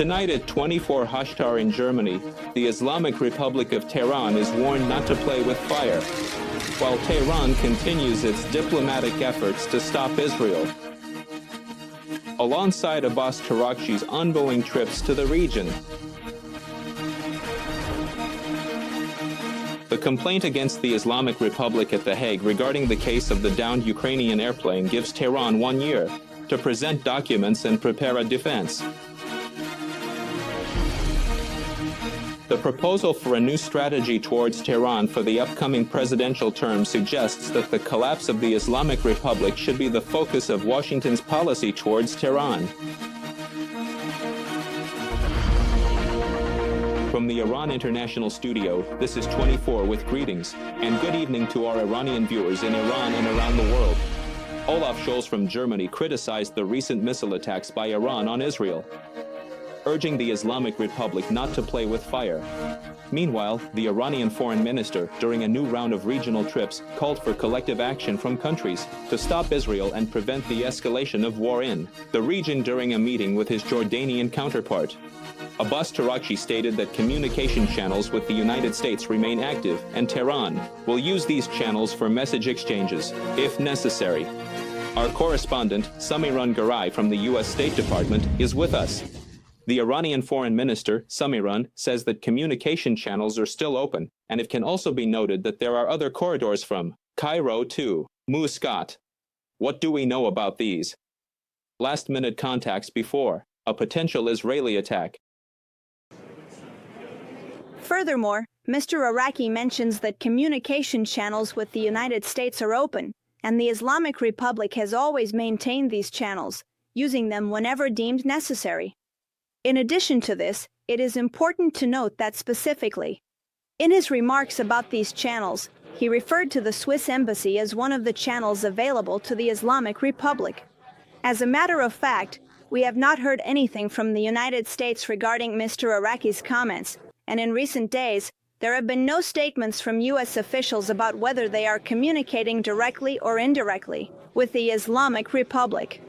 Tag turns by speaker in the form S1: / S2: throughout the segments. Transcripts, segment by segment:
S1: Tonight at 24 Hashtar in Germany, the Islamic Republic of Tehran is warned not to play with fire, while Tehran continues its diplomatic efforts to stop Israel, alongside Abbas Tarakchi's ongoing trips to the region. The complaint against the Islamic Republic at The Hague regarding the case of the downed Ukrainian airplane gives Tehran 1 year to present documents and prepare a defense. The proposal for a new strategy towards Tehran for the upcoming presidential term suggests that the collapse of the Islamic Republic should be the focus of Washington's policy towards Tehran. From the Iran International Studio, this is 24 with greetings, and good evening to our Iranian viewers in Iran and around the world. Olaf Scholz from Germany criticized the recent missile attacks by Iran on Israel, urging the Islamic Republic not to play with fire. Meanwhile, the Iranian foreign minister, during a new round of regional trips, called for collective action from countries to stop Israel and prevent the escalation of war in the region during a meeting with his Jordanian counterpart. Abbas Tarakchi stated that communication channels with the United States remain active, and Tehran will use these channels for message exchanges, if necessary. Our correspondent, Samiran Garai from the U.S. State Department, is with us. The Iranian foreign minister, Samiran, says that communication channels are still open, and it can also be noted that there are other corridors from Cairo to Muscat. What do we know about these last-minute contacts before a potential Israeli attack?
S2: Furthermore, Mr. Araki mentions that communication channels with the United States are open, and the Islamic Republic has always maintained these channels, using them whenever deemed necessary. In addition to this, it is important to note that specifically, in his remarks about these channels, he referred to the Swiss embassy as one of the channels available to the Islamic Republic. As a matter of fact, we have not heard anything from the United States regarding Mr. Araki's comments, and in recent days, there have been no statements from U.S. officials about whether they are communicating directly or indirectly with the Islamic Republic.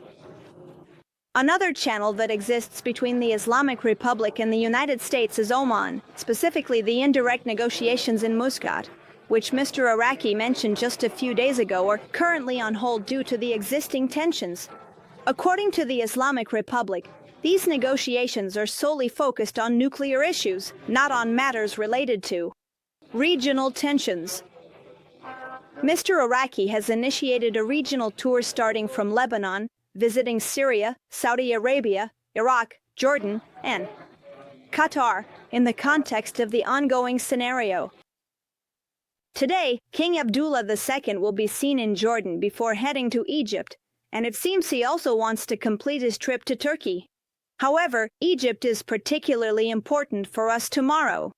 S2: Another channel that exists between the Islamic Republic and the United States is Oman, specifically the indirect negotiations in Muscat, which Mr. Araki mentioned just a few days ago are currently on hold due to the existing tensions. According to the Islamic Republic, these negotiations are solely focused on nuclear issues, not on matters related to regional tensions. Mr. Araki has initiated a regional tour starting from Lebanon, visiting Syria, Saudi Arabia, Iraq, Jordan, and Qatar in the context of the ongoing scenario. Today, King Abdullah II will be seen in Jordan before heading to Egypt, and it seems he also wants to complete his trip to Turkey. However, Egypt is particularly important for us tomorrow.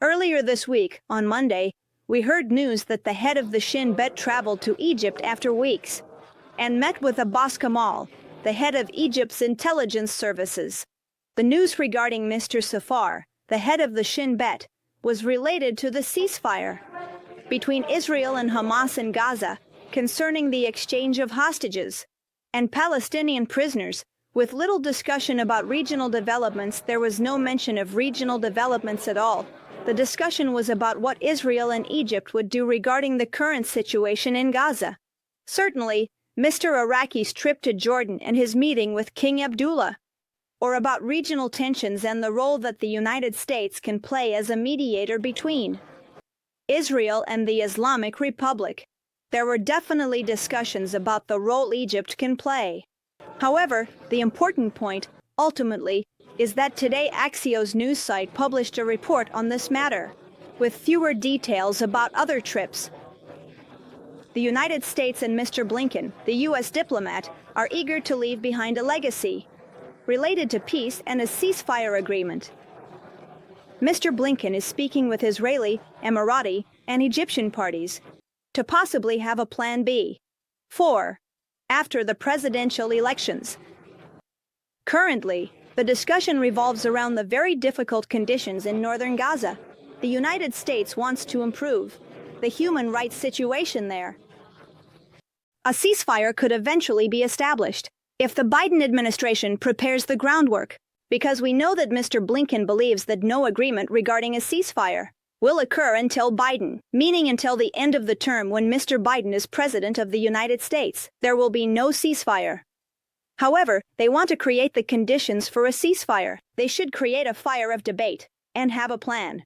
S2: Earlier this week, on Monday, we heard news that the head of the Shin Bet traveled to Egypt after weeks and met with Abbas Kamal, the head of Egypt's intelligence services. The news regarding Mr. Safar, the head of the Shin Bet, was related to the ceasefire between Israel and Hamas in Gaza concerning the exchange of hostages and Palestinian prisoners. With little discussion about regional developments, there was no mention of regional developments at all. The discussion was about what Israel and Egypt would do regarding the current situation in Gaza. Certainly, Mr. Araki's trip to Jordan and his meeting with King Abdullah, or about regional tensions and the role that the United States can play as a mediator between Israel and the Islamic Republic. There were definitely discussions about the role Egypt can play. However, the important point, ultimately, is that today Axios news site published a report on this matter, with fewer details about other trips. The United States and Mr. Blinken, the U.S. diplomat, are eager to leave behind a legacy related to peace and a ceasefire agreement. Mr. Blinken is speaking with Israeli, Emirati, and Egyptian parties to possibly have a Plan B for after the presidential elections. Currently, the discussion revolves around the very difficult conditions in northern Gaza. The United States wants to improve the human rights situation there. A ceasefire could eventually be established if the Biden administration prepares the groundwork. because we know that Mr. Blinken believes that no agreement regarding a ceasefire will occur until Biden, meaning until the end of the term when Mr. Biden is President of the United States. There will be no ceasefire. However, they want to create the conditions for a ceasefire. They should create a fire of debate and have a plan.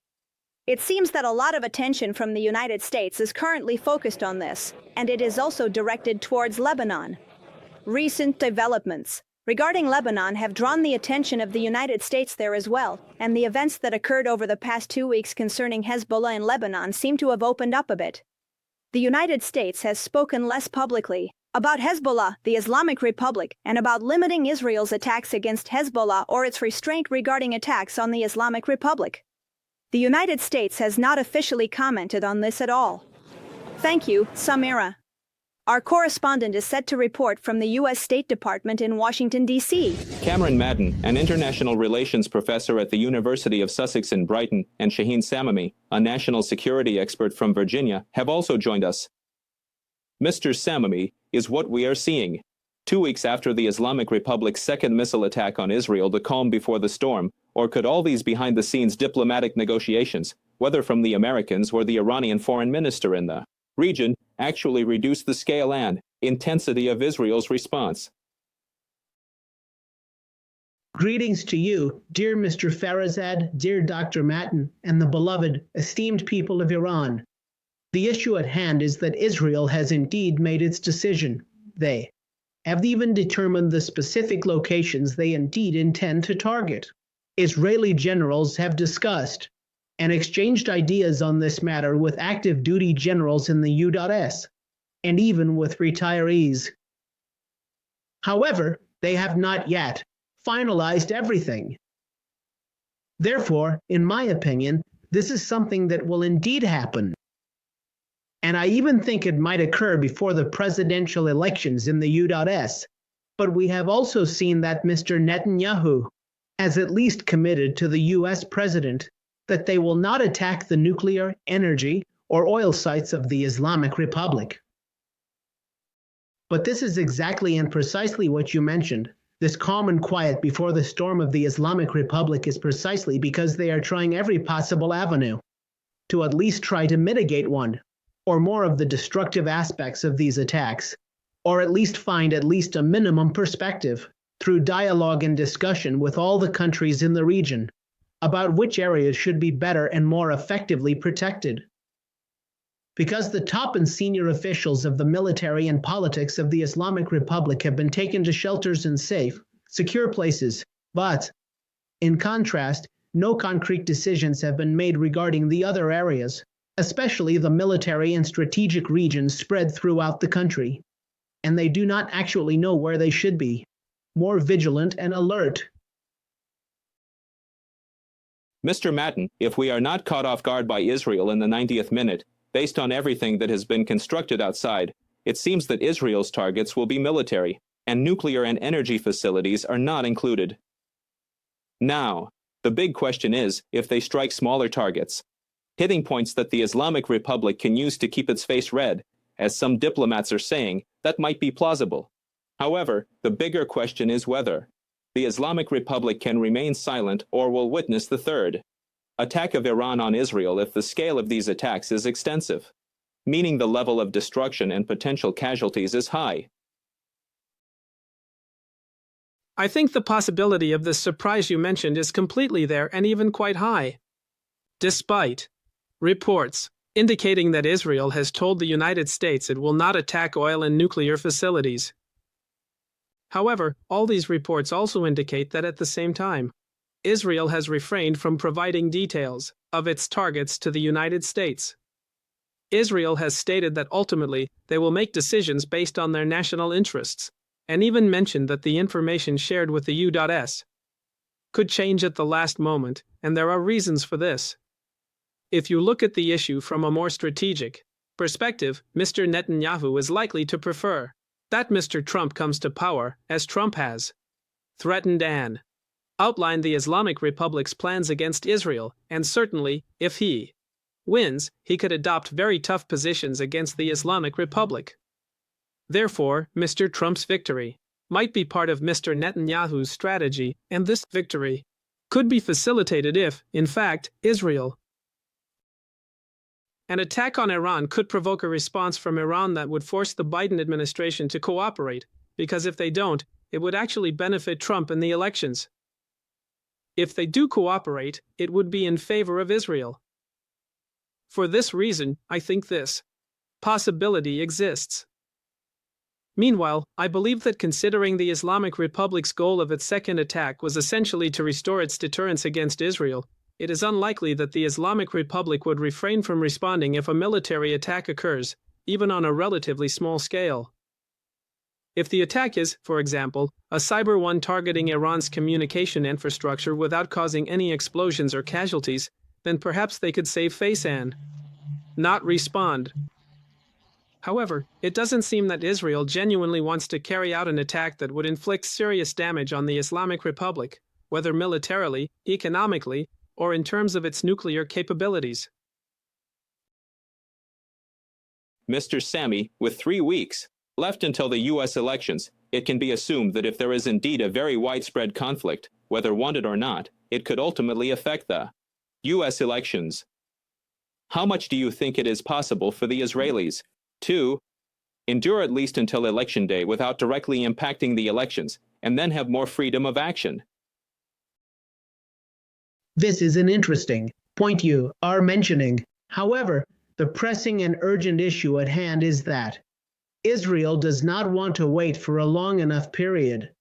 S2: It seems that a lot of attention from the United States is currently focused on this, and it is also directed towards Lebanon. Recent developments regarding Lebanon have drawn the attention of the United States there as well, and the events that occurred over the past 2 weeks concerning Hezbollah in Lebanon seem to have opened up a bit. The United States has spoken less publicly about Hezbollah, the Islamic Republic, and about limiting Israel's attacks against Hezbollah or its restraint regarding attacks on the Islamic Republic. The United States has not officially commented on this at all. Thank you, Samira. Our correspondent is set to report from the U.S. State Department in Washington, D.C.
S1: Cameron Madden, an international relations professor at the University of Sussex in Brighton, and Shaheen Samami, a national security expert from Virginia, have also joined us. Mr. Samami, is what we are seeing. 2 weeks after the Islamic Republic's second missile attack on Israel, the calm before the storm, or could all these behind-the-scenes diplomatic negotiations, whether from the Americans or the Iranian foreign minister in the region, actually reduce the scale and intensity of Israel's response?
S3: Greetings to you, dear Mr. Farahzad, dear Dr. Matin, and the beloved, esteemed people of Iran. The issue at hand is that Israel has indeed made its decision. They have even determined the specific locations they indeed intend to target. Israeli generals have discussed and exchanged ideas on this matter with active duty generals in the U.S. and even with retirees. However, they have not yet finalized everything. Therefore, in my opinion, this is something that will indeed happen. And I even think it might occur before the presidential elections in the U.S. But we have also seen that Mr. Netanyahu has at least committed to the U.S. president that they will not attack the nuclear, energy, or oil sites of the Islamic Republic. But this is exactly and precisely what you mentioned. This calm and quiet before the storm of the Islamic Republic is precisely because they are trying every possible avenue to at least try to mitigate one or more of the destructive aspects of these attacks, or at least find at least a minimum perspective through dialogue and discussion with all the countries in the region about which areas should be better and more effectively protected. Because the top and senior officials of the military and politics of the Islamic Republic have been taken to shelters and safe, secure places, but, in contrast, no concrete decisions have been made regarding the other areas, especially the military and strategic regions spread throughout the country, and they do not actually know where they should be, more vigilant and alert.
S1: Mr. Matin, if we are not caught off guard by Israel in the 90th minute, based on everything that has been constructed outside, it seems that Israel's targets will be military, and nuclear and energy facilities are not included. Now, the big question is if they strike smaller targets, hitting points that the Islamic Republic can use to keep its face red, as some diplomats are saying, that might be plausible. However, the bigger question is whether the Islamic Republic can remain silent or will witness the third attack of Iran on Israel if the scale of these attacks is extensive, meaning the level of destruction and potential casualties is high.
S4: I think the possibility of this surprise you mentioned is completely there and even quite high. Despite reports indicating that Israel has told the United States it will not attack oil and nuclear facilities. However, all these reports also indicate that at the same time, Israel has refrained from providing details of its targets to the United States. Israel has stated that ultimately they will make decisions based on their national interests, and even mentioned that the information shared with the U.S. could change at the last moment, and there are reasons for this. If you look at the issue from a more strategic perspective, Mr. Netanyahu is likely to prefer that Mr. Trump comes to power, as Trump has threatened and outlined the Islamic Republic's plans against Israel, and certainly, if he wins, he could adopt very tough positions against the Islamic Republic. Therefore, Mr. Trump's victory might be part of Mr. Netanyahu's strategy, and this victory could be facilitated if, in fact, Israel. An attack on Iran could provoke a response from Iran that would force the Biden administration to cooperate, because if they don't, it would actually benefit Trump in the elections. If they do cooperate, it would be in favor of Israel. For this reason, I think this possibility exists. Meanwhile, I believe that considering the Islamic Republic's goal of its second attack was essentially to restore its deterrence against Israel, it is unlikely that the Islamic Republic would refrain from responding if a military attack occurs, even on a relatively small scale. If the attack is, for example, a cyber one targeting Iran's communication infrastructure without causing any explosions or casualties, then perhaps they could save face and not respond. However, it doesn't seem that Israel genuinely wants to carry out an attack that would inflict serious damage on the Islamic Republic, whether militarily, economically, or in terms of its nuclear capabilities.
S1: Mr. Sami, with 3 weeks left until the U.S. elections, it can be assumed that if there is indeed a very widespread conflict, whether wanted or not, it could ultimately affect the U.S. elections. How much do you think it is possible for the Israelis to endure at least until Election Day without directly impacting the elections, and then have more freedom of action?
S3: This is an interesting point you are mentioning. However, the pressing and urgent issue at hand is that Israel does not want to wait for a long enough period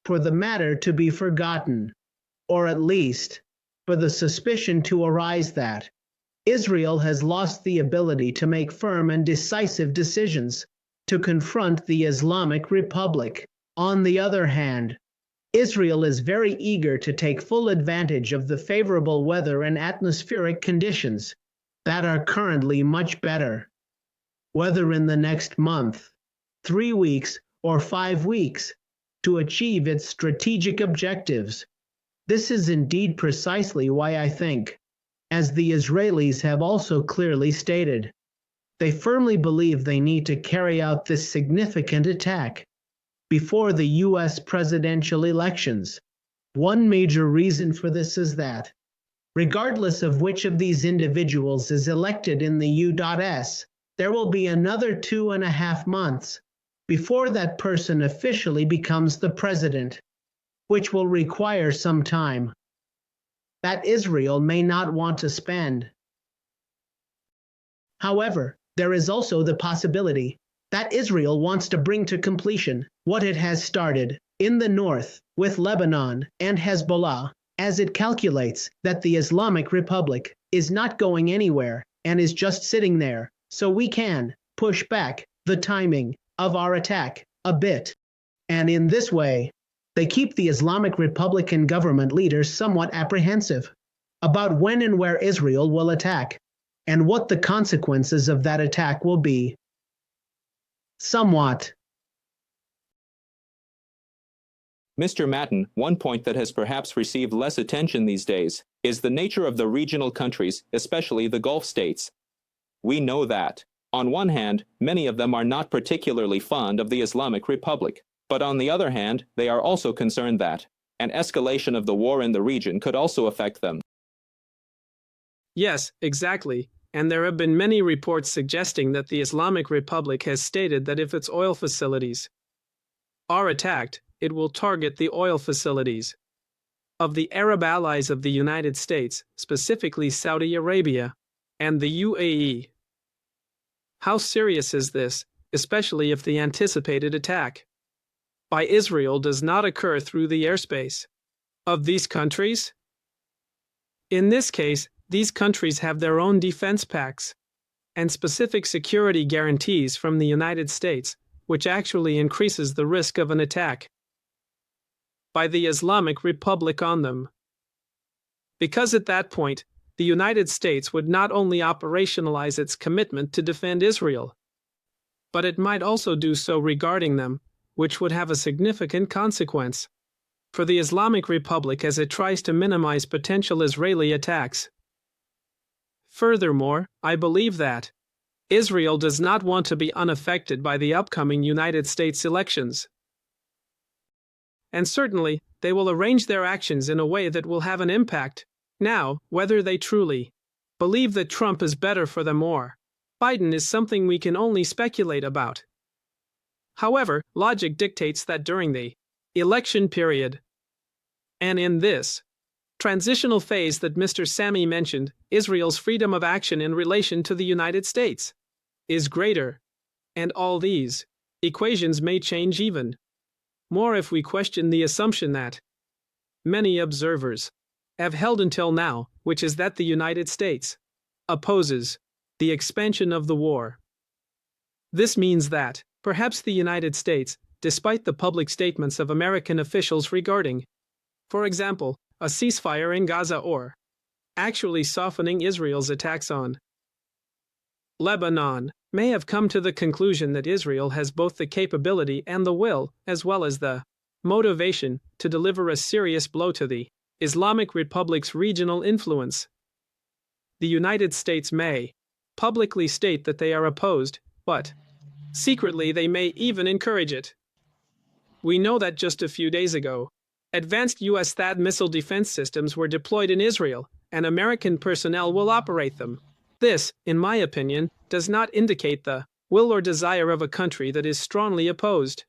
S3: for the matter to be forgotten, or at least for the suspicion to arise that Israel has lost the ability to make firm and decisive decisions to confront the Islamic Republic. On the other hand, Israel is very eager to take full advantage of the favorable weather and atmospheric conditions that are currently much better. Whether in the next month, 3 weeks, or 5 weeks, to achieve its strategic objectives. This is indeed precisely why I think, as the Israelis have also clearly stated, they firmly believe they need to carry out this significant attack before the U.S. presidential elections. One major reason for this is that, regardless of which of these individuals is elected in the U.S., there will be another 2.5 months before that person officially becomes the president, which will require some time that Israel may not want to spend. However, there is also the possibility that Israel wants to bring to completion what it has started in the north with Lebanon and Hezbollah, as it calculates that the Islamic Republic is not going anywhere and is just sitting there, so we can push back the timing of our attack a bit. And in this way, they keep the Islamic Republican government leaders somewhat apprehensive about when and where Israel will attack, and what the consequences of that attack will be. Somewhat.
S1: Mr. Matten, one point that has perhaps received less attention these days is the nature of the regional countries, especially the Gulf states. We know that, on one hand, many of them are not particularly fond of the Islamic Republic, but on the other hand, they are also concerned that an escalation of the war in the region could also affect them.
S4: Yes, exactly. And there have been many reports suggesting that the Islamic Republic has stated that if its oil facilities are attacked, it will target the oil facilities of the Arab allies of the United States, specifically Saudi Arabia and the UAE. How serious is this, especially if the anticipated attack by Israel does not occur through the airspace of these countries? In this case, these countries have their own defense pacts and specific security guarantees from the United States, which actually increases the risk of an attack by the Islamic Republic on them. Because at that point, the United States would not only operationalize its commitment to defend Israel, but it might also do so regarding them, which would have a significant consequence for the Islamic Republic as it tries to minimize potential Israeli attacks. Furthermore, I believe that Israel does not want to be unaffected by the upcoming United States elections. and certainly they will arrange their actions in a way that will have an impact. Now, whether they truly believe that Trump is better for them or Biden is something we can only speculate about. However, logic dictates that during the election period, and in this transitional phase that Mr. Sami mentioned, Israel's freedom of action in relation to the United States is greater, and all these equations may change even more if we question the assumption that many observers have held until now, which is that the United States opposes the expansion of the war. This means that perhaps the United States, despite the public statements of American officials regarding, for example, a ceasefire in Gaza or actually softening Israel's attacks on Lebanon, may have come to the conclusion that Israel has both the capability and the will, as well as the motivation, to deliver a serious blow to the Islamic Republic's regional influence. The United States may publicly state that they are opposed, but secretly they may even encourage it. We know that just a few days ago, advanced U.S. THAAD missile defense systems were deployed in Israel, and American personnel will operate them. This, in my opinion, does not indicate the will or desire of a country that is strongly opposed.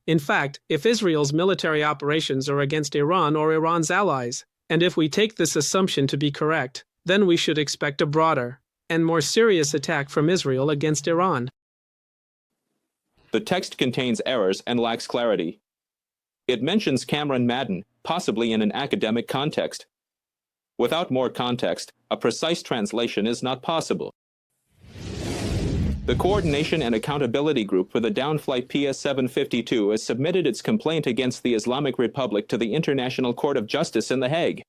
S4: In fact, if Israel's military operations are against Iran or Iran's allies, and if we take this assumption to be correct, then we should expect a broader and more serious attack from Israel against Iran.
S1: The text contains errors and lacks clarity. It mentions Cameron Madden, possibly in an academic context. Without more context, a precise translation is not possible. The Coordination and Accountability Group for the downflight PS-752 has submitted its complaint against the Islamic Republic to the International Court of Justice in The Hague.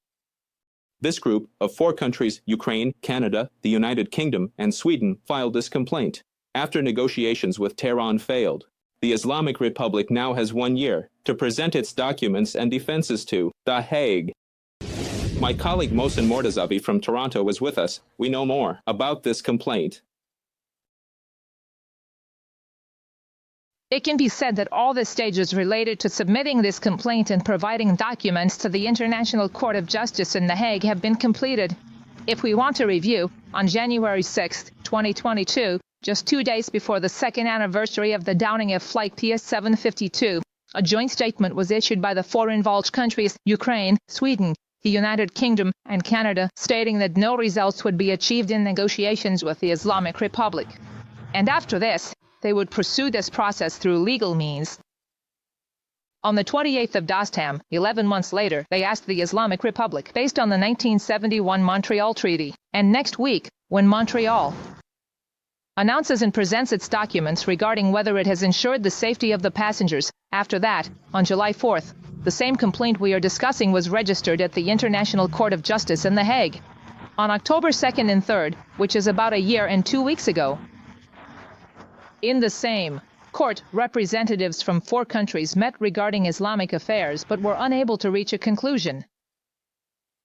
S1: This group of 4 countries, Ukraine, Canada, the United Kingdom, and Sweden, filed this complaint. After negotiations with Tehran failed, the Islamic Republic now has 1 year to present its documents and defenses to The Hague. My colleague Mohsen Mortazavi from Toronto is with us. We know more about this complaint.
S5: It can be said that all the stages related to submitting this complaint and providing documents to the International Court of Justice in The Hague have been completed. If we want to review, on January 6, 2022, just 2 days before the second anniversary of the downing of Flight PS-752, a joint statement was issued by the 4 involved countries, Ukraine, Sweden, the United Kingdom, and Canada, stating that no results would be achieved in negotiations with the Islamic Republic. And after this, they would pursue this process through legal means. On the 28th of Dostam, 11 months later, they asked the Islamic Republic, based on the 1971 Montreal Treaty, and next week, when Montreal announces and presents its documents regarding whether it has ensured the safety of the passengers. After that, on July 4th, the same complaint we are discussing was registered at the International Court of Justice in The Hague. On October 2nd and 3rd, which is about a year and 2 weeks ago, in the same court, representatives from 4 countries met regarding Islamic affairs but were unable to reach a conclusion.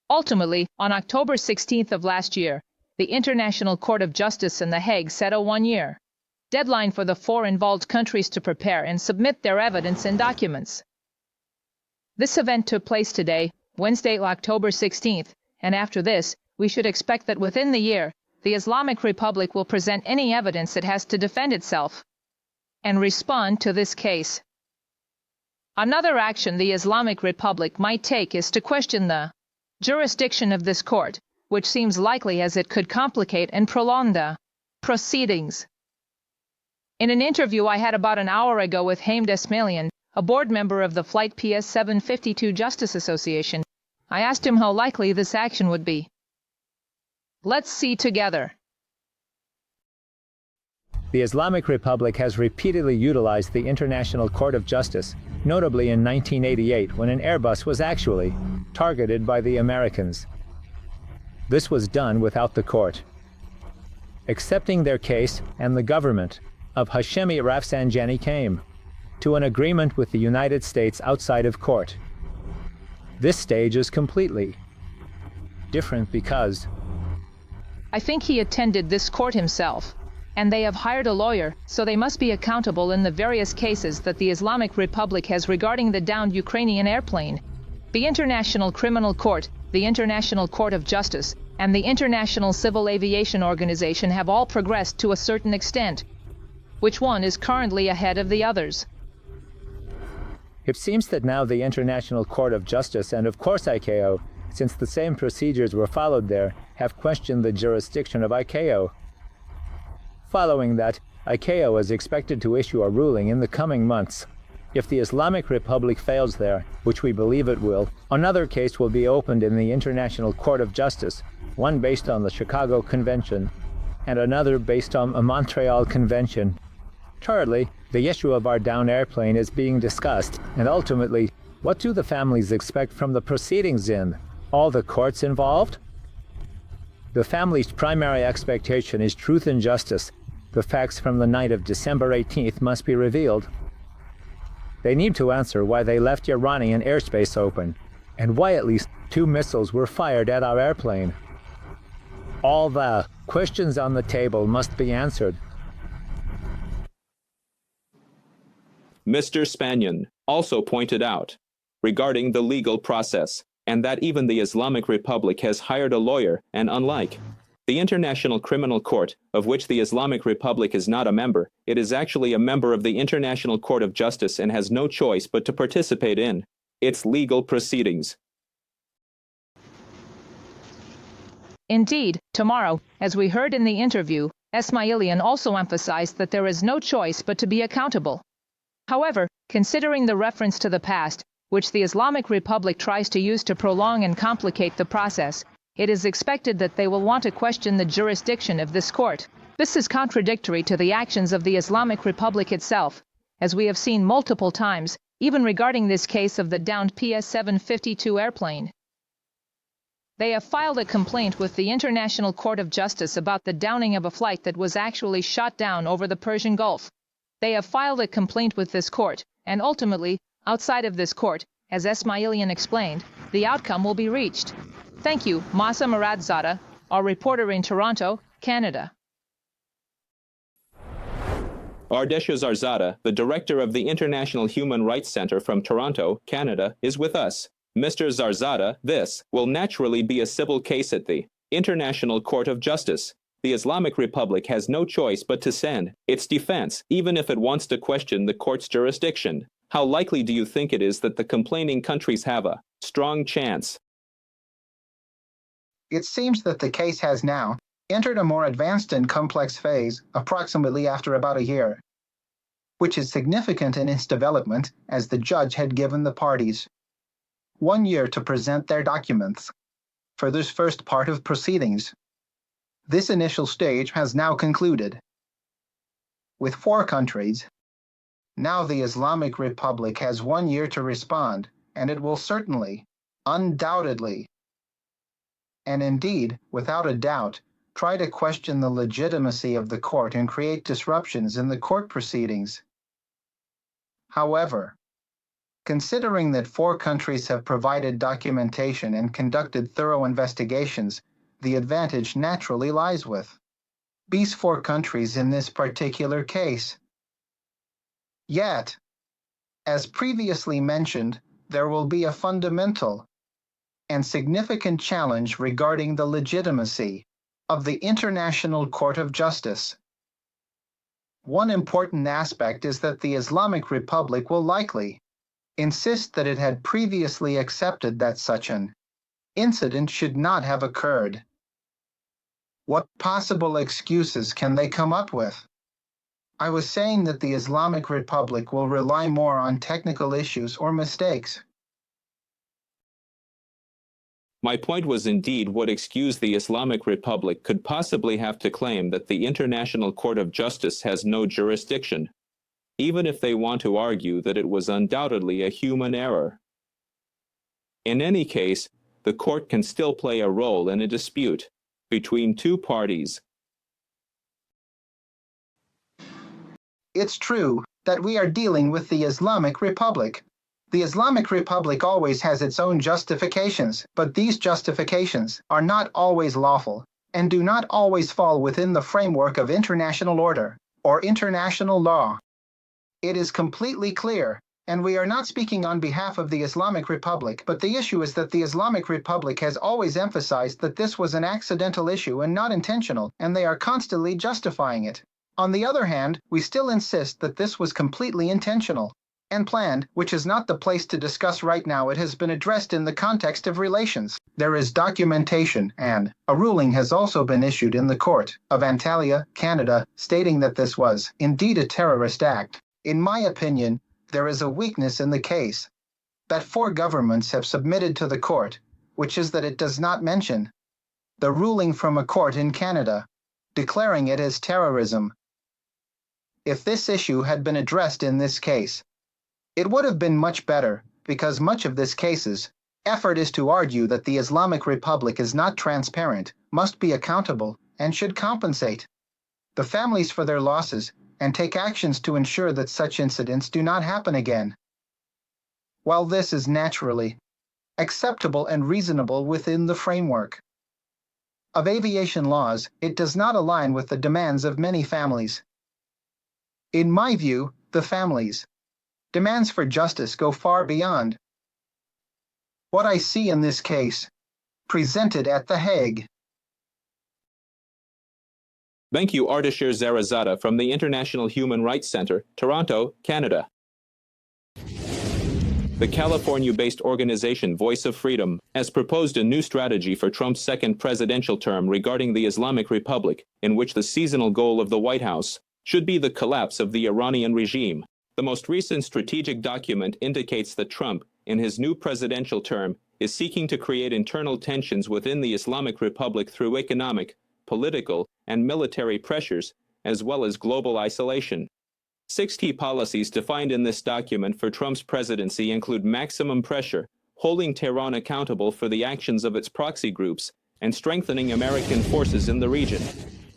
S5: Ultimately, on October 16th of last year, the International Court of Justice in The Hague set a 1-year deadline for the 4 involved countries to prepare and submit their evidence and documents. This event took place today, Wednesday, October 16th, and after this, we should expect that within the year, the Islamic Republic will present any evidence it has to defend itself and respond to this case. Another action the Islamic Republic might take is to question the jurisdiction of this court, which seems likely as it could complicate and prolong the proceedings. In an interview I had about an hour ago with Hamed Esmailian, a board member of the Flight PS-752 Justice Association, I asked him how likely this action would be. Let's see together.
S6: The Islamic Republic has repeatedly utilized the International Court of Justice, notably in 1988 when an Airbus was actually targeted by the Americans. This was done without the court accepting their case, and the government of Hashemi Rafsanjani came to an agreement with the United States outside of court. This stage is completely different because
S5: I think he attended this court himself, and they have hired a lawyer, so they must be accountable in the various cases that the Islamic Republic has regarding the downed Ukrainian airplane. The International Criminal Court, the International Court of Justice, and the International Civil Aviation Organization have all progressed to a certain extent. Which one is currently ahead of the others?
S6: It seems that now the International Court of Justice and of course ICAO, since the same procedures were followed there, have questioned the jurisdiction of ICAO. Following that, ICAO is expected to issue a ruling in the coming months. If the Islamic Republic fails there, which we believe it will, another case will be opened in the International Court of Justice, one based on the Chicago Convention, and another based on a Montreal Convention. Thirdly, the issue of our downed airplane is being discussed, and ultimately, what do the families expect from the proceedings in all the courts involved? The family's primary expectation is truth and justice. The facts from the night of December 18th must be revealed. They need to answer why they left Iranian airspace open, and why at least 2 missiles were fired at our airplane. All the questions on the table must be answered.
S1: Mr. Spanion also pointed out, regarding the legal process, and that even the Islamic Republic has hired a lawyer, and unlike the International Criminal Court, of which the Islamic Republic is not a member, it is actually a member of the International Court of Justice and has no choice but to participate in its legal proceedings.
S5: Indeed, tomorrow, as we heard in the interview, Esmailian also emphasized that there is no choice but to be accountable. However, considering the reference to the past, which the Islamic Republic tries to use to prolong and complicate the process, it is expected that they will want to question the jurisdiction of this court. This is contradictory to the actions of the Islamic Republic itself, as we have seen multiple times, even regarding this case of the downed PS-752 airplane. They have filed a complaint with the International Court of Justice about the downing of a flight that was actually shot down over the Persian Gulf. They have filed a complaint with this court, and ultimately, outside of this court, as Esmailian explained, the outcome will be reached. Thank you, Masa Muradzada, our reporter in Toronto, Canada.
S1: Ardesha Zarzada, the director of the International Human Rights Center from Toronto, Canada, is with us. Mr. Zarzada, this will naturally be a civil case at the International Court of Justice. The Islamic Republic has no choice but to send its defense, even if it wants to question the court's jurisdiction. How likely do you think it is that the complaining countries have a strong chance?
S7: It seems that the case has now entered a more advanced and complex phase, approximately after about a year, which is significant in its development as the judge had given the parties 1 year to present their documents for this first part of proceedings. This initial stage has now concluded. With 4 countries, now the Islamic Republic has 1 year to respond, and it will certainly, undoubtedly, and indeed, without a doubt, try to question the legitimacy of the court and create disruptions in the court proceedings. However, considering that 4 countries have provided documentation and conducted thorough investigations, the advantage naturally lies with these 4 countries in this particular case. Yet, as previously mentioned, there will be a fundamental and significant challenge regarding the legitimacy of the International Court of Justice. One important aspect is that the Islamic Republic will likely insist that it had previously accepted that such an incident should not have occurred. What possible excuses can they come up with? I was saying that the Islamic Republic will rely more on technical issues or mistakes.
S1: My point was indeed what excuse the Islamic Republic could possibly have to claim that the International Court of Justice has no jurisdiction, even if they want to argue that it was undoubtedly a human error. In any case, the court can still play a role in a dispute between 2 parties.
S7: It's true that we are dealing with the Islamic Republic. The Islamic Republic always has its own justifications, but these justifications are not always lawful, and do not always fall within the framework of international order or international law. It is completely clear, and we are not speaking on behalf of the Islamic Republic, but the issue is that the Islamic Republic has always emphasized that this was an accidental issue and not intentional, and they are constantly justifying it. On the other hand, we still insist that this was completely intentional and planned, which is not the place to discuss right now. It has been addressed in the context of relations. There is documentation, and a ruling has also been issued in the Court of Antalya, Canada, stating that this was indeed a terrorist act. In my opinion, there is a weakness in the case that 4 governments have submitted to the court, which is that it does not mention the ruling from a court in Canada declaring it as terrorism. If this issue had been addressed in this case, it would have been much better, because much of this case's effort is to argue that the Islamic Republic is not transparent, must be accountable, and should compensate the families for their losses and take actions to ensure that such incidents do not happen again. While this is naturally acceptable and reasonable within the framework of aviation laws, it does not align with the demands of many families. In my view, the families' demands for justice go far beyond what I see in this case presented at The Hague.
S1: Thank you, Ardashir Zarazada from the International Human Rights Center, Toronto, Canada. The California-based organization Voice of Freedom has proposed a new strategy for Trump's second presidential term regarding the Islamic Republic, in which the seasonal goal of the White House should be the collapse of the Iranian regime. The most recent strategic document indicates that Trump, in his new presidential term, is seeking to create internal tensions within the Islamic Republic through economic, political, and military pressures, as well as global isolation. 6 key policies defined in this document for Trump's presidency include maximum pressure, holding Tehran accountable for the actions of its proxy groups, and strengthening American forces in the region.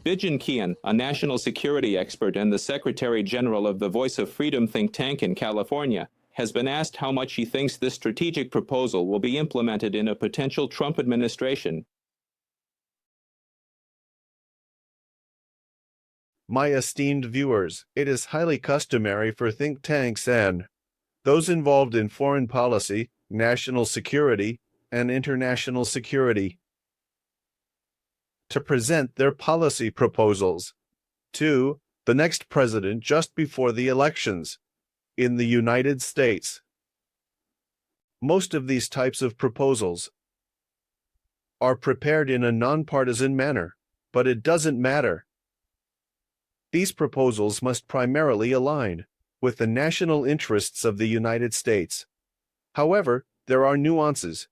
S1: Bijan Kian, a national security expert and the Secretary General of the Voice of Freedom think tank in California, has been asked how much he thinks this strategic proposal will be implemented in a potential Trump administration.
S8: My esteemed viewers, it is highly customary for think tanks and those involved in foreign policy, national security, and international security to present their policy proposals to the next president just before the elections in the United States. Most of these types of proposals are prepared in a nonpartisan manner, but it doesn't matter. These proposals must primarily align with the national interests of the United States. However, there are nuances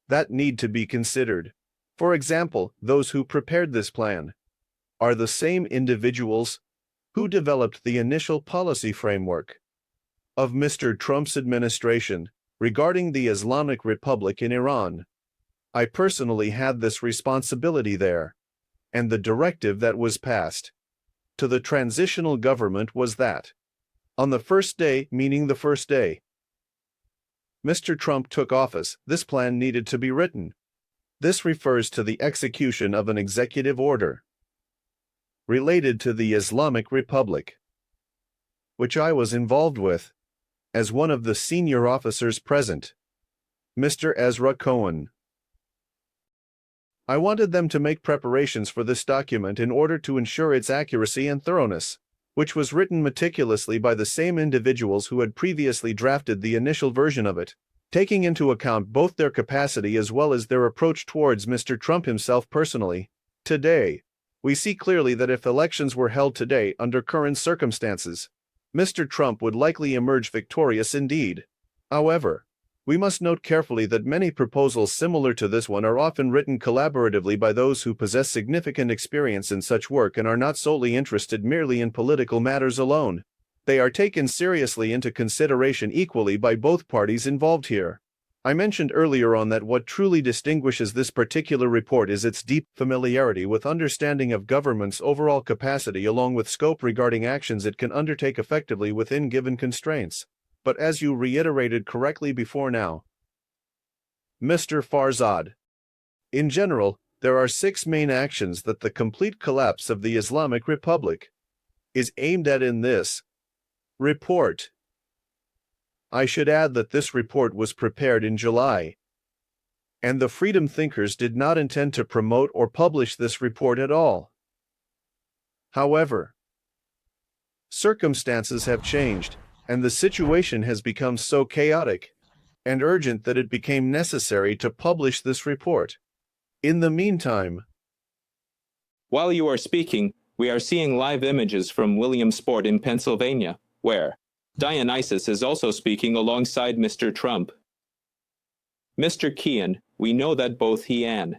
S8: that need to be considered. For example, those who prepared this plan are the same individuals who developed the initial policy framework of Mr. Trump's administration regarding the Islamic Republic in Iran. I personally had this responsibility there, and the directive that was passed to the transitional government was that, on the first day, meaning the first day Mr. Trump took office, this plan needed to be written. This refers to the execution of an executive order related to the Islamic Republic, which I was involved with as one of the senior officers present, Mr. Ezra Cohen. I wanted them to make preparations for this document in order to ensure its accuracy and thoroughness, which was written meticulously by the same individuals who had previously drafted the initial version of it, taking into account both their capacity as well as their approach towards Mr. Trump himself personally. Today, we see clearly that if elections were held today under current circumstances, Mr. Trump would likely emerge victorious indeed. However, we must note carefully that many proposals similar to this one are often written collaboratively by those who possess significant experience in such work and are not solely interested merely in political matters alone. They are taken seriously into consideration equally by both parties involved here. I mentioned earlier on that what truly distinguishes this particular report is its deep familiarity with understanding of government's overall capacity along with scope regarding actions it can undertake effectively within given constraints. But as you reiterated correctly before now, Mr. Farzad, in general, There are 6 main actions that the complete collapse of the Islamic Republic is aimed at in this report. I should add that this report was prepared in July, and the freedom thinkers did not intend to promote or publish this report at all. However, circumstances have changed, and the situation has become so chaotic and urgent that it became necessary to publish this report. In the meantime,
S1: While you are speaking, we are seeing live images from Williamsport in Pennsylvania, where Dionysus is also speaking alongside Mr. Trump. Mr. Kian, we know that both he and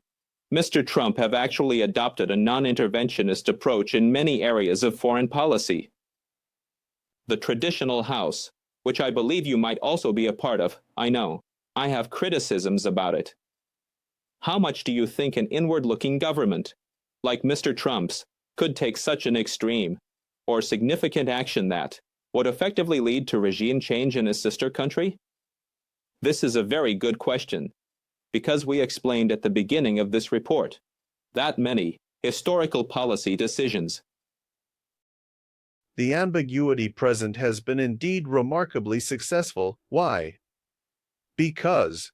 S1: Mr. Trump have actually adopted a non-interventionist approach in many areas of foreign policy. The traditional House, which I believe you might also be a part of, I know, I have criticisms about it. How much do you think an inward-looking government, like Mr. Trump's, could take such an extreme or significant action that would effectively lead to regime change in a sister country? This is a very good question, because we explained at the beginning of this report that many historical policy decisions.
S8: the ambiguity present has been indeed remarkably successful. Why? Because,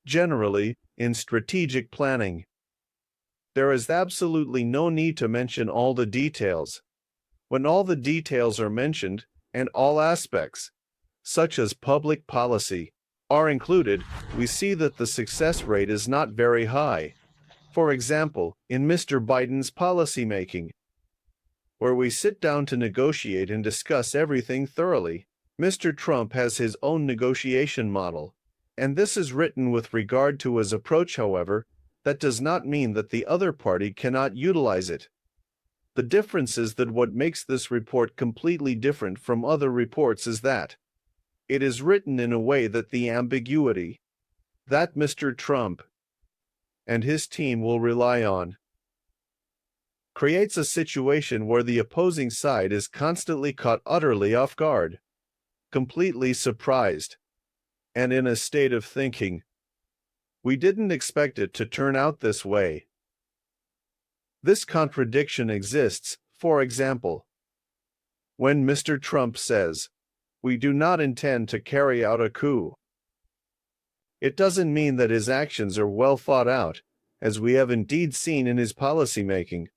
S8: generally, in strategic planning, there is absolutely no need to mention all the details. When all the details are mentioned, and all aspects, such as public policy, are included, we see that the success rate is not very high. For example, in Mr. Biden's policymaking, where we sit down to negotiate and discuss everything thoroughly, Mr. Trump has his own negotiation model, and this is written with regard to his approach. However, that does not mean that the other party cannot utilize it. The difference is that what makes this report completely different from other reports is that it is written in a way that the ambiguity that Mr. Trump and his team will rely on creates a situation where the opposing side is constantly caught utterly off guard, completely surprised, and in a state of thinking, "We didn't expect it to turn out this way." This contradiction exists, for example, when Mr. Trump says, "We do not intend to carry out a coup." It doesn't mean that his actions are well thought out, as we have indeed seen in his policymaking.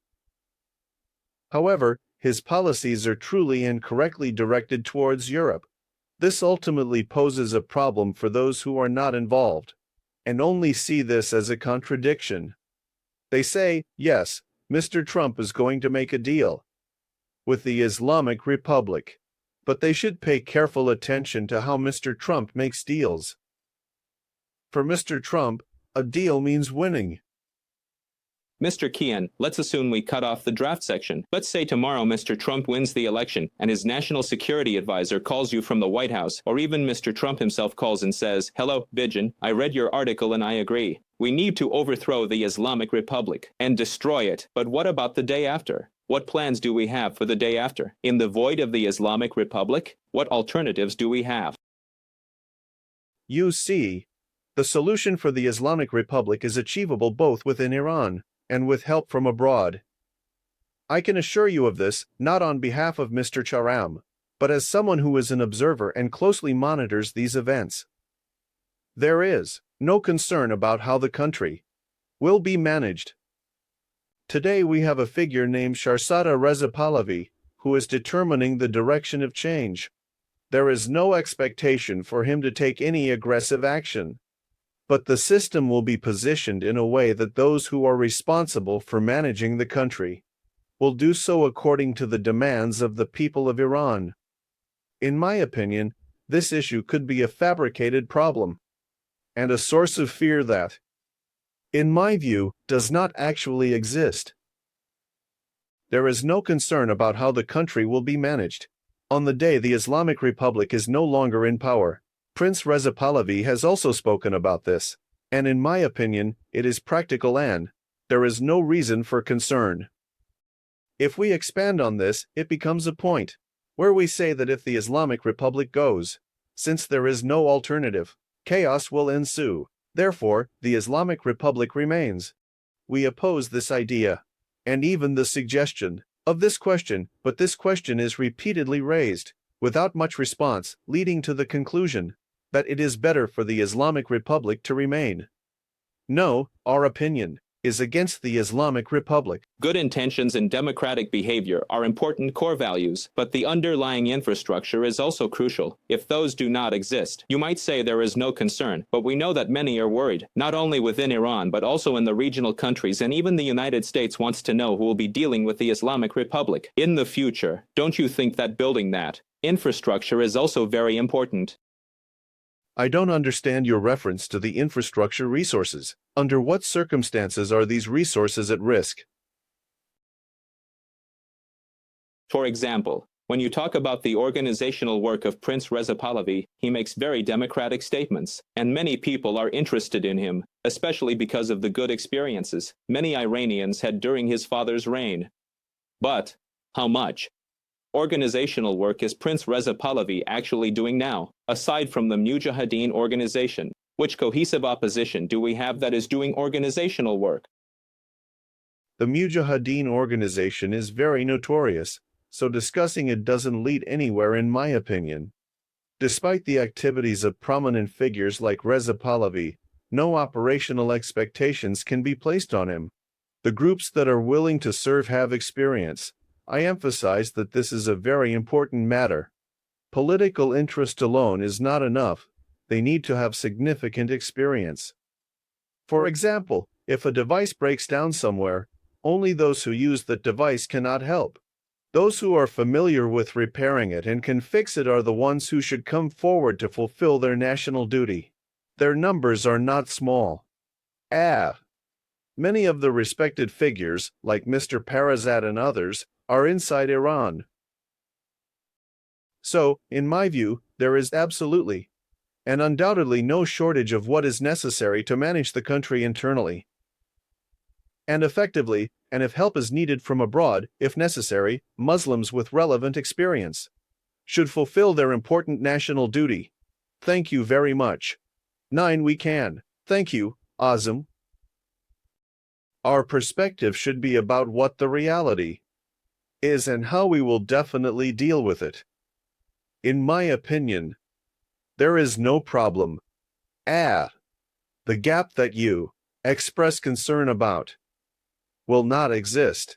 S8: However, his policies are truly and correctly directed towards Europe. This ultimately poses a problem for those who are not involved, and only see this as a contradiction. They say, yes, Mr. Trump is going to make a deal with the Islamic Republic, but they should pay careful attention to how Mr. Trump makes deals. For Mr. Trump, a deal means winning.
S1: Mr. Kian, let's assume we cut off the draft section. Let's say tomorrow Mr. Trump wins the election and his national security advisor calls you from the White House, or even Mr. Trump himself calls and says, "Hello, Bijan, I read your article and I agree. We need to overthrow the Islamic Republic and destroy it." But what about the day after? What plans do we have for the day after? In the void of the Islamic Republic, what alternatives do we have?
S8: You see, the solution for the Islamic Republic is achievable both within Iran and with help from abroad. I can assure you of this, not on behalf of Mr. Charam, but as someone who is an observer and closely monitors these events. There is no concern about how the country will be managed. Today we have a figure named Shahzada Reza Pahlavi, who is determining the direction of change. There is no expectation for him to take any aggressive action. But the system will be positioned in a way that those who are responsible for managing the country will do so according to the demands of the people of Iran. In my opinion, this issue could be a fabricated problem and a source of fear that, in my view, does not actually exist. There is no concern about how the country will be managed. On the day the Islamic Republic is no longer in power, Prince Reza Pahlavi has also spoken about this, and in my opinion, it is practical and there is no reason for concern. If we expand on this, it becomes a point where we say that if the Islamic Republic goes, since there is no alternative, chaos will ensue. Therefore, the Islamic Republic remains. we oppose this idea, and even the suggestion of this question, but this question is repeatedly raised, without much response, leading to the conclusion that it is better for the Islamic Republic to remain. No, our opinion is against the Islamic Republic.
S1: Good intentions and democratic behavior are important core values, but the underlying infrastructure is also crucial. If those do not exist, you might say there is no concern, but we know that many are worried, not only within Iran, but also in the regional countries, and even the United States wants to know who will be dealing with the Islamic Republic in the future. Don't you think that building that infrastructure is also very important?
S8: I don't understand your reference to the infrastructure resources. Under what circumstances are these resources at risk?
S1: For example, when you talk about the organizational work of Prince Reza Pahlavi, he makes very democratic statements, and many people are interested in him, especially because of the good experiences many Iranians had during his father's reign. But how much organizational work is Prince Reza Pahlavi actually doing now, aside from the Mujahideen organization? Which cohesive opposition do we have that is doing organizational work?
S8: The Mujahideen organization is very notorious, so discussing it doesn't lead anywhere in my opinion. Despite the activities of prominent figures like Reza Pahlavi, no operational expectations can be placed on him. The groups that are willing to serve have experience. I emphasize that this is a very important matter. Political interest alone is not enough. They need to have significant experience. For example, if a device breaks down somewhere, only those who use that device cannot help. Those who are familiar with repairing it and can fix it are the ones who should come forward to fulfill their national duty. Their numbers are not small. Many of the respected figures, like Mr. Farahzad and others, are inside Iran. So, in my view, there is absolutely and undoubtedly no shortage of what is necessary to manage the country internally and effectively, and if help is needed from abroad, if necessary, Muslims with relevant experience should fulfill their important national duty. Thank you very much. 9. We can. Thank you, Azam. Our perspective should be about what the reality is and how we will definitely deal with it. In my opinion, there is no problem. The gap that you express concern about will not exist.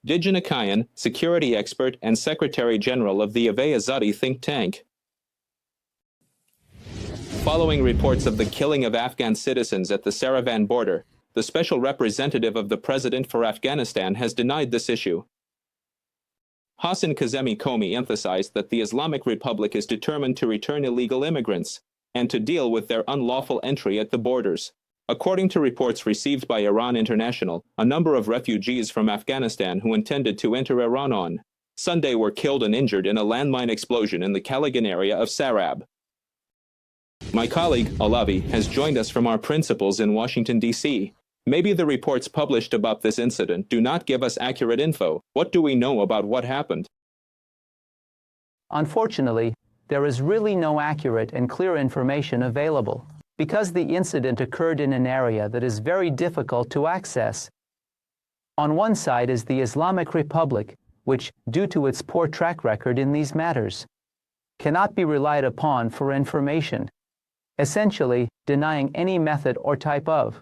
S1: Dijan Akayan, security expert and Secretary General of the Avey Azadi think tank. Following reports of the killing of Afghan citizens at the Saravan border, the special representative of the president for Afghanistan has denied this issue. Hassan Kazemi Komi emphasized that the Islamic Republic is determined to return illegal immigrants and to deal with their unlawful entry at the borders. According to reports received by Iran International, a number of refugees from Afghanistan who intended to enter Iran on Sunday were killed and injured in a landmine explosion in the Kaligan area of Sarab. My colleague, Alavi, has joined us from our principals in Washington, D.C. Maybe the reports published about this incident do not give us accurate info. What do we know about what happened?
S9: Unfortunately, there is really no accurate and clear information available, because the incident occurred in an area that is very difficult to access. On one side is the Islamic Republic, which, due to its poor track record in these matters, cannot be relied upon for information, essentially denying any method or type of.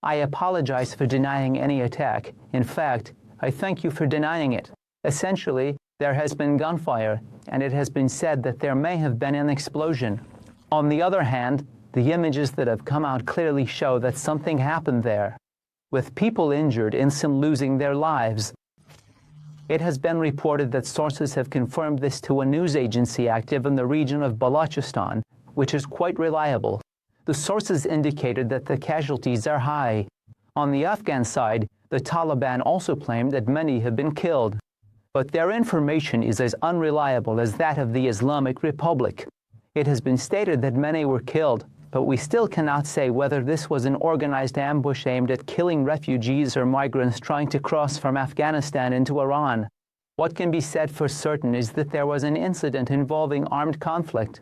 S9: I apologize for denying any attack. In fact, I thank you for denying it. Essentially, there has been gunfire, and it has been said that there may have been an explosion. On the other hand, the images that have come out clearly show that something happened there, with people injured and some losing their lives. It has been reported that sources have confirmed this to a news agency active in the region of Balochistan, which is quite reliable. The sources indicated that the casualties are high. On the Afghan side, the Taliban also claimed that many have been killed. But their information is as unreliable as that of the Islamic Republic. It has been stated that many were killed, but we still cannot say whether this was an organized ambush aimed at killing refugees or migrants trying to cross from Afghanistan into Iran. What can be said for certain is that there was an incident involving armed conflict.